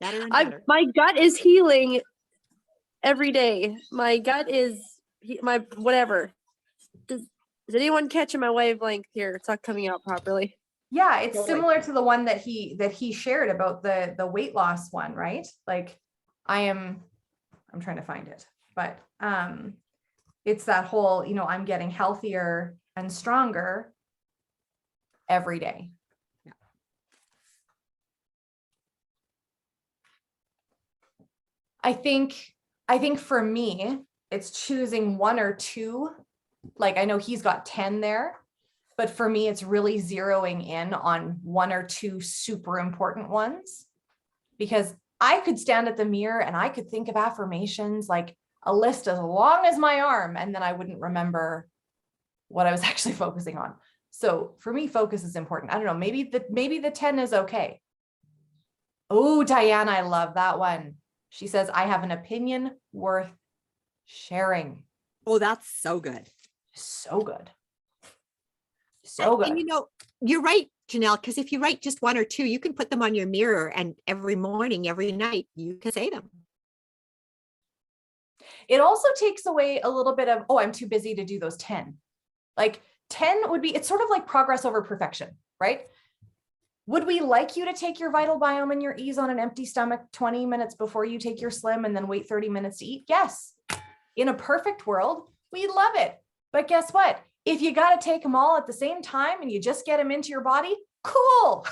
Speaker 2: Better and better.
Speaker 7: My gut is healing every day. My gut is my whatever. Is anyone catching my wavelength here? It's not coming out properly.
Speaker 1: Yeah, it's
Speaker 2: Totally.
Speaker 1: similar to the one that he shared about the weight loss one, right? Like I'm trying to find it, but it's that whole, I'm getting healthier and stronger every day.
Speaker 2: Yeah.
Speaker 1: I think for me, it's choosing one or two. Like I know he's got 10 there, but for me, it's really zeroing in on one or two super important ones, because I could stand at the mirror and I could think of affirmations, like a list as long as my arm, and then I wouldn't remember what I was actually focusing on. So for me, focus is important. I don't know, maybe the 10 is okay. Oh, Diana, I love that one. She says, I have an opinion worth sharing.
Speaker 2: Oh, that's so good.
Speaker 1: So good. So good.
Speaker 2: And you know, you're right, Janelle, because if you write just one or two, you can put them on your mirror, and every morning, every night, you can say them.
Speaker 1: It also takes away a little bit of, oh, I'm too busy to do those 10. Like 10 would be, it's sort of like progress over perfection, right? Would we like you to take your vital biome and your ease on an empty stomach 20 minutes before you take your slim and then wait 30 minutes to eat? Yes. In a perfect world, we'd love it. But guess what? If you got to take them all at the same time and you just get them into your body, cool.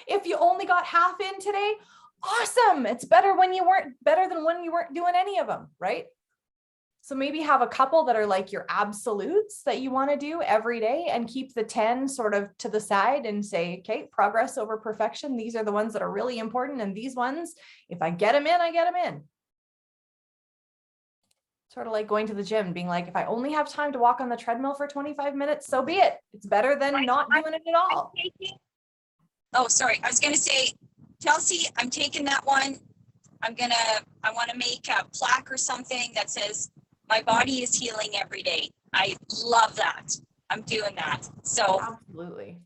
Speaker 1: If you only got half in today, awesome. It's better than when you weren't doing any of them, right? So maybe have a couple that are like your absolutes that you want to do every day, and keep the 10 sort of to the side and say, okay, progress over perfection. These are the ones that are really important. And these ones, if I get them in, I get them in. Sort of like going to the gym, being like, if I only have time to walk on the treadmill for 25 minutes, so be it. It's better than not doing it at all.
Speaker 3: Oh, sorry. I was going to say, Chelsea, I'm taking that one. I want to make a plaque or something that says, my body is healing every day. I love that. I'm doing that. So
Speaker 1: Absolutely.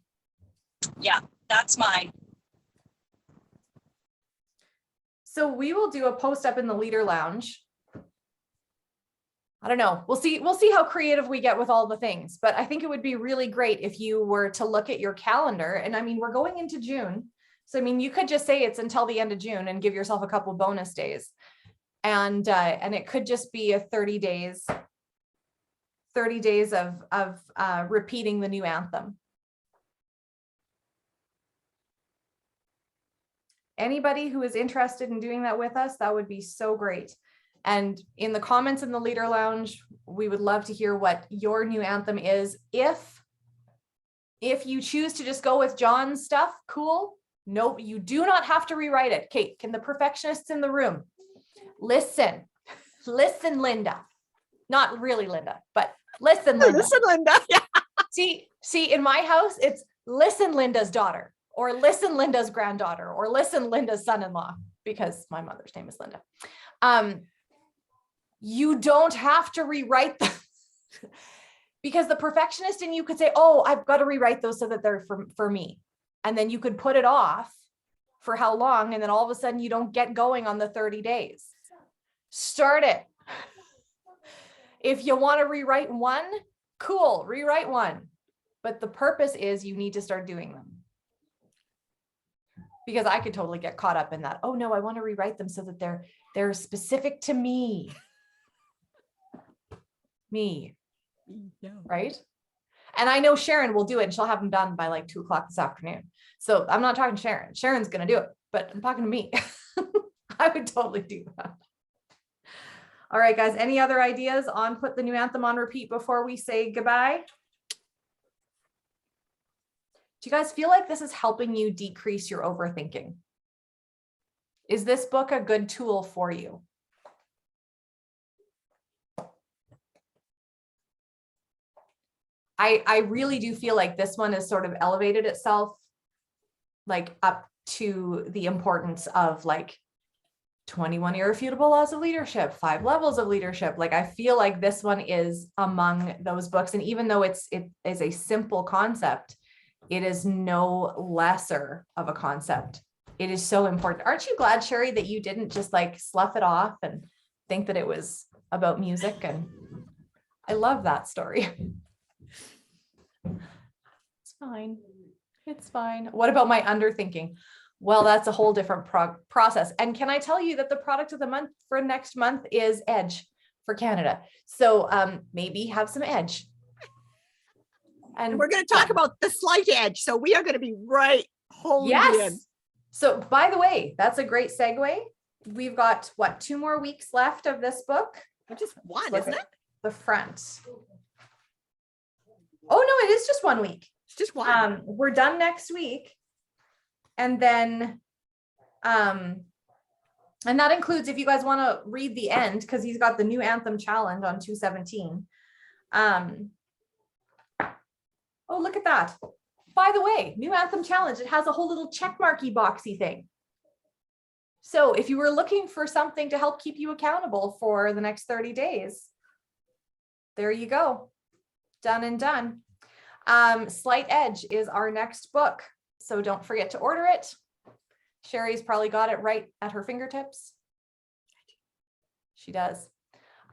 Speaker 3: yeah, that's mine.
Speaker 1: So we will do a post up in the leader lounge. I don't know. We'll see how creative we get with all the things, but I think it would be really great if you were to look at your calendar. And I mean, we're going into June. So, I mean, you could just say it's until the end of June and give yourself a couple bonus days. And it could just be a 30 days of repeating the new anthem. Anybody who is interested in doing that with us, that would be so great. And in the comments in the leader lounge, we would love to hear what your new anthem is. If you choose to just go with John's stuff, cool. Nope, you do not have to rewrite it. Kate, can the perfectionists in the room listen, Linda, not really Linda, but listen, Linda.
Speaker 2: Listen, Linda. Yeah.
Speaker 1: See, in my house, it's listen, Linda's daughter, or listen, Linda's granddaughter, or listen, Linda's son-in-law, because my mother's name is Linda. You don't have to rewrite them. Because the perfectionist in you could say, oh, I've got to rewrite those so that they're for me. And then you could put it off for how long, and then all of a sudden you don't get going on the 30 days. Start it. If you want to rewrite one, cool, rewrite one. But the purpose is you need to start doing them. Because I could totally get caught up in that. Oh no, I want to rewrite them so that they're specific to me. Me.
Speaker 2: Yeah.
Speaker 1: Right? And I know Sharon will do it, and she'll have them done by like 2 o'clock this afternoon. So I'm not talking to Sharon. Sharon's going to do it, but I'm talking to me. I would totally do that. All right, guys, any other ideas on put the new anthem on repeat before we say goodbye? Do you guys feel like this is helping you decrease your overthinking? Is this book a good tool for you? I really do feel like this one has sort of elevated itself like up to the importance of like 21 irrefutable laws of leadership, 5 levels of leadership. Like I feel like this one is among those books. And even though it is a simple concept, it is no lesser of a concept. It is so important. Aren't you glad, Sherry, that you didn't just like slough it off and think that it was about music? And I love that story. It's fine. It's fine. What about my underthinking? Well, that's a whole different process. And can I tell you that the product of the month for next month is Edge for Canada. So maybe have some Edge. And
Speaker 2: we're going to talk about the slight edge. So we are going to be right holding in.
Speaker 1: So by the way, that's a great segue. We've got what, 2 more weeks left of this book?
Speaker 2: Just one, isn't it?
Speaker 1: The front. Oh no, it is just 1 week.
Speaker 2: It's just one.
Speaker 1: We're done next week. And then And that includes if you guys want to read the end, because he's got the new Anthem challenge on 217. Oh, look at that. By the way, new Anthem challenge, it has a whole little check marky boxy thing. So if you were looking for something to help keep you accountable for the next 30 days, there you go. Done and done. Slight Edge is our next book. So don't forget to order it. Sherry's probably got it right at her fingertips. She does.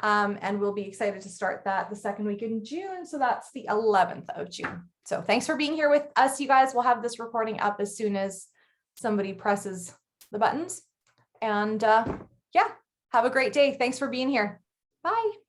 Speaker 1: And we'll be excited to start that the second week in June. So that's the 11th of June. So thanks for being here with us, you guys. We'll have this recording up as soon as somebody presses the buttons. And yeah, have a great day. Thanks for being here. Bye.